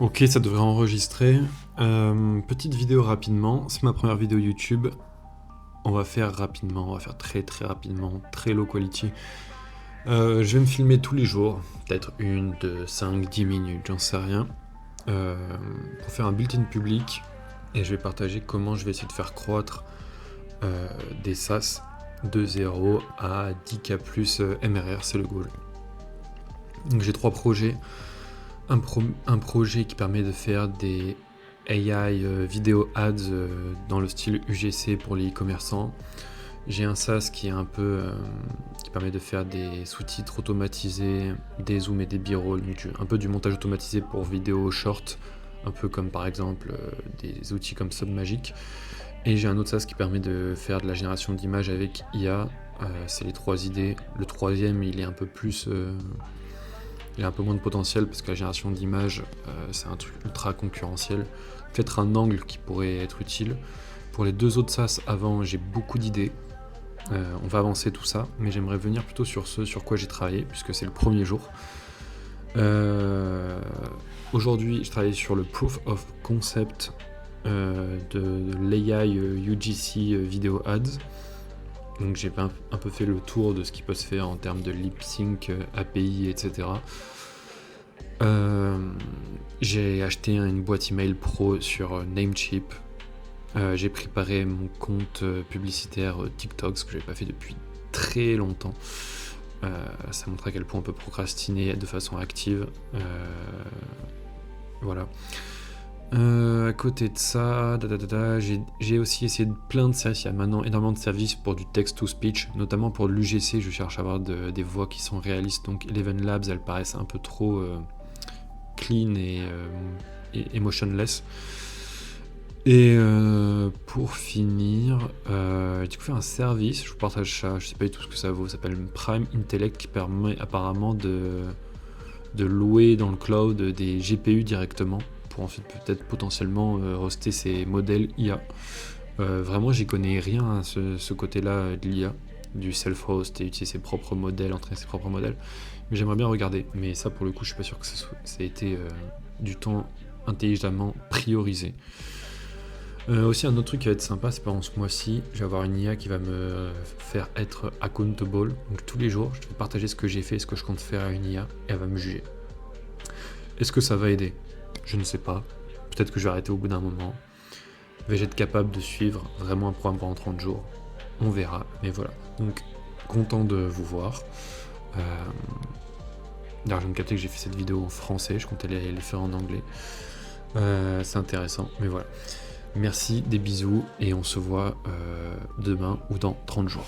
Ok, ça devrait enregistrer. Petite vidéo rapidement, c'est ma première vidéo YouTube. On va faire rapidement, on va faire très rapidement, très low quality. Je vais me filmer tous les jours, peut-être 1, 2, 5, 10 minutes, j'en sais rien, pour faire un built-in public. Et je vais partager comment je vais essayer de faire croître des SaaS de 0 à 10K plus MRR, c'est le goal. Donc j'ai 3 projets. Un projet qui permet de faire des AI vidéo ads dans le style UGC pour les e-commerçants. J'ai un SaaS qui est qui permet de faire des sous-titres automatisés, des zooms et des b-rolls, donc un peu du montage automatisé pour vidéo short, un peu comme par exemple des outils comme Submagic. Et j'ai un autre SaaS qui permet de faire de la génération d'images avec IA. C'est les 3 idées. Le troisième, il est un peu plus... il a un peu moins de potentiel parce que la génération d'images, c'est un truc ultra concurrentiel. Peut-être un angle qui pourrait être utile. Pour les 2 autres SaaS avant, j'ai beaucoup d'idées. On va avancer tout ça, mais j'aimerais venir plutôt sur ce sur quoi j'ai travaillé, puisque c'est le premier jour. Aujourd'hui, je travaille sur le proof of concept de l'AI UGC Video Ads. Donc j'ai un peu fait le tour de ce qui peut se faire en termes de lip sync, API, etc. J'ai acheté une boîte email pro sur Namecheap. J'ai préparé mon compte publicitaire TikTok, ce que j'avais pas fait depuis très longtemps. Ça montre à quel point on peut procrastiner de façon active. Voilà. À côté de ça, j'ai aussi essayé plein de services. Il y a maintenant énormément de services pour du text-to-speech, notamment pour l'UGC. Je cherche à avoir des voix qui sont réalistes. Donc Eleven Labs, elles paraissent un peu trop clean et emotionless. Et pour finir, j'ai fait un service, je vous partage ça, je sais pas du tout ce que ça vaut, ça s'appelle Prime Intellect, qui permet apparemment de louer dans le cloud des GPU directement, pour ensuite peut-être potentiellement hoster ces modèles IA. Vraiment, j'y connais rien à ce côté-là de l'IA, du self-host et utiliser ses propres modèles, entraîner ses propres modèles. Mais j'aimerais bien regarder. Mais ça, pour le coup, je suis pas sûr que ça ait été du temps intelligemment priorisé. Aussi, un autre truc qui va être sympa, c'est pendant ce mois-ci, je vais avoir une IA qui va me faire être accountable. Donc tous les jours, je vais partager ce que j'ai fait, ce que je compte faire à une IA, et elle va me juger. Est-ce que ça va aider ? Je ne sais pas. Peut-être que je vais arrêter au bout d'un moment. Vais-je être capable de suivre vraiment un programme pendant 30 jours ? On verra, mais voilà. Donc, content de vous voir. D'ailleurs, je viens de capter que j'ai fait cette vidéo en français, je comptais les faire en anglais. C'est intéressant, mais voilà. Merci, des bisous, et on se voit demain ou dans 30 jours.